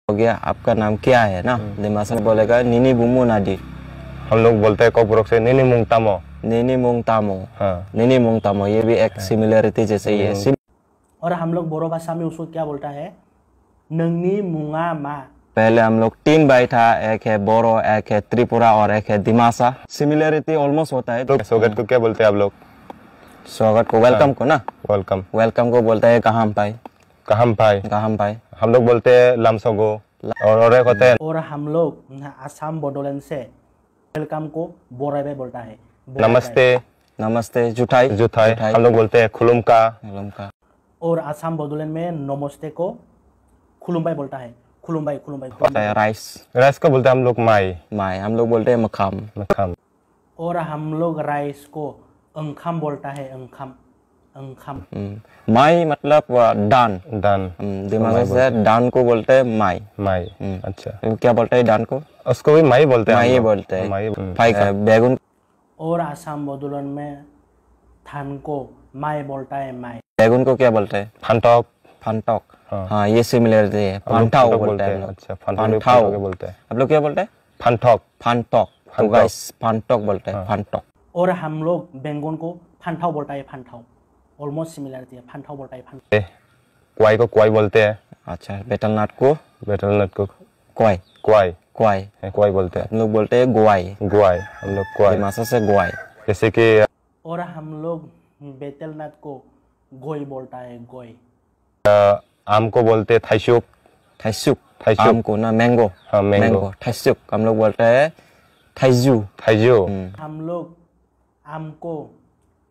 हो गया, आपका नाम क्या है ना। दिमाग में बोलेगा नीनी बुमू नादी। हम लोग बोलते हैं कोपुरक से नीनी मुंगतामो। नीनी मुंगतामो। हाँ, नीनी मुंगतामो, ये भी एक सिमिलरिटी जैसे ही है। और हम लोग बोरो भाषा में उसको क्या बोलता है, नंगनी मुंगा मा। पहले हम लोग 3 भाई था, एक है बोरो, एक है त्रिपुरा और एक है दिमासा। सिमिलरिटी ऑलमोस्ट होता है। तो स्वागत को क्या बोलते हैं आप लोग? स्वागत को, वेलकम को ना, वेलकम। वेलकम को बोलता है कहाम पाई। कहाम पाई। कहाम पाई। हम लोग बोलते हैं लामसोगो। और एक होते हैं। और हम लोग आसाम बोडोलैंड से वेलकम को बोराइबे बोलता है। नमस्ते। नमस्ते जुठाई। जुठाई हम लोग बोलते हैं खुलुमका। खुलुमका। और आसाम बोडोलैंड में नमस्ते को खुलुमबाई बोलता है। खुलुमबाई खुलुमबाई होता है राइस। राइस को बोलते हैं हम लोग माई। माई हम लोग बोलते हैं मखाम। मखाम। और हम लोग राइस को अंखाम बोलता है। अंखाम अंखाम। माई मतलब डान। दान। दिमाग से डान को बोलते हैं माई। माई। अच्छा, क्या बोलते हैं डान को? उसको भी माई बोलते हैं। माई बोलते हैं। माई। बैगन। और आसाम बोडोलैंड में थान को माई बोलता है। माई। बैगन को क्या बोलते हैं? फंटॉक। फंटॉक। हाँ, ये सिमिलरिटी है। फंटाओ बोलते हैं। अच्छा, फंटाओ बोलते हैं। आप लोग क्या बोलते हैं? फंटॉक। फंटॉक। तो गाइस फंटॉक बोलते हैं। फंटॉक। और हम लोग बेंगोन को फंटाओ बोलता है। फंटाओ ऑलमोस्ट सिमिलरिटी है। फंटाओ बोलता है। फंटाओ। क्वाई को क्वाई बोलते हैं। अच्छा, बेटलनाट को? बेटलनट को क्वाई। क्वाई। क्वाई। क्वाई बोलते हैं। हम लोग बोलते हैं गुआई। गुआई हम लोग क्वाई। दिमासा से गुआई। जैसे कि और हम लोग बेतलनाथ को गोई बोलता है। गोई। आम को बोलते हैं थाइशुक। थाइसुक। थाइसुक। आम को ना मैंगो। हाँ, मैंगो। थाइसुक हम लोग बोलते हैं थाइजू। थाइजो। हम लोग आम को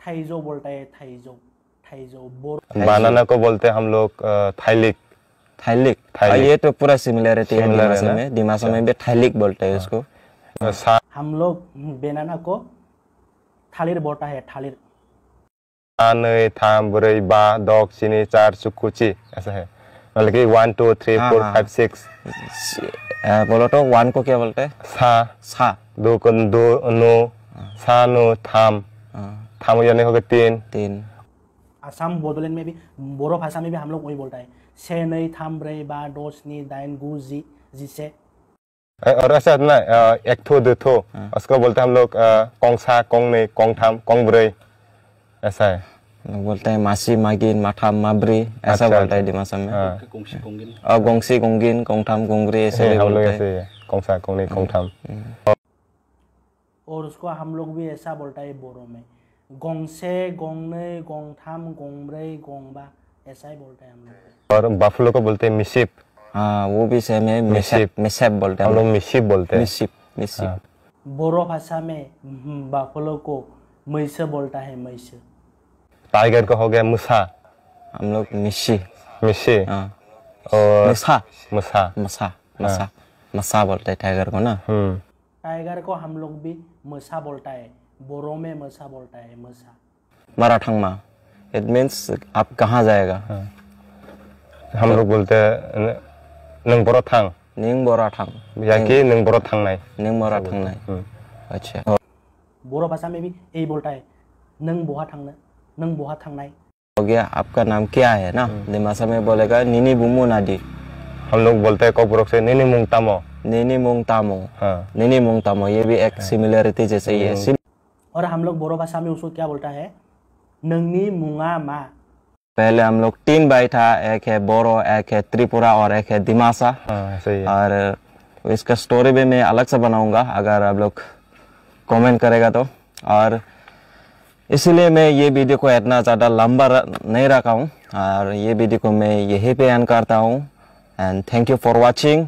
थाइजो बोलता है। थाइजो थाइजो। बनाना को बोलते हैं हम लोग थाइलिक। थाइलिक। ये तो पूरा सिमिलरिटी है दिमासा में। दिमासा में भी थाइलिक बोलते हैं उसको। हम लोग बेनाना को थालिर बोलता है। थालिर। नै थाम ब्रै बा दक स्नि चार सुकुची ऐसा है, मतलब कि 1 2 3 4 5 6। बोलो तो 1 को क्या बोलते हैं? सा। सा। 2 को दो नो। सा नो थाम। थाम यानी हो गया 3। आसाम बोडोलैंड में भी बोरो भाषा में भी हम लोग वही बोलता है। से नै थाम ब्रै बा द स्नि दाइन गु जि जिसे। और ऐसा ना 1 थो 2 थो, उसको बोलते हैं हम लोग कोंगसा कोंगनै कोंगथाम कोंगब्रै ऐसा है। बोलते हैं मासी मागिन माथाम माब्री ऐसा बोलता है दिमासा में। और गोंगसी गोंगिन कोंगथाम कोंगरी ऐसे भी बोलते हैं। कोंगसा कोंगनै कोंगथाम। और उसको हम लोग भी ऐसा बोलता है बोरो में, गोंगसे गोंगनै गोंगथाम गोंगब्रै गोंगबा ऐसा ही बोलते हैं हम लोग। और बफलो को बोलते हैं मिसिप। हाँ, वो भी सेम है। मिसिप। मिसिप बोलते हैं हम लोग मिसिप बोलते हैं। मिसिप। मिसिप। बोरो भाषा में बफलो को मैसे बोलता है। मैसे। टाइगर का हो गया मुसा। हम लोग मिशी। मिशी। और मसा। मुसा। मसा। मसा। मसा बोलते हैं टाइगर को ना। टाइगर को हम लोग भी मसा बोलता है। बोरो में मसा बोलता है। मसा। मराठंगमा, इट मीन्स आप कहाँ जाएगा। हम लोग बोलते हैं नंग बोरो थांग। निंग बोरा थांग। या कि नंग बोरो थांगनाय। निंग बोरा थांगनाय। अच्छा। बोरो भाषा में भी यही बोलता है, नंग बोहा थांगना, नंग बोहा थांगनाय। हो गया, आपका नाम क्या है ना। दिमासा में बोलेगा नीनी बुमू नादी। हम लोग बोलते हैं कोपुरक से नीनी मुंगतामो। नीनी मुंगतामो। हाँ। नीनी मुंगतामो, ये भी एक सिमिलरिटी जैसे ही है। और हम लोग बोरो भाषा में उसको क्या बोलता है, नंगनी मुंगा मा। पहले हम लोग 3 भाई था, एक है बोरो, एक है त्रिपुरा और एक है दिमासा। ऐसे ही। और इसका स्टोरी भी मैं अलग से बनाऊंगा अगर आप लोग कमेंट करेगा तो। और इसीलिए मैं ये वीडियो को इतना ज़्यादा लंबा नहीं रखा हूँ और ये वीडियो को मैं यहीं पे एंड करता हूँ। And thank you for watching.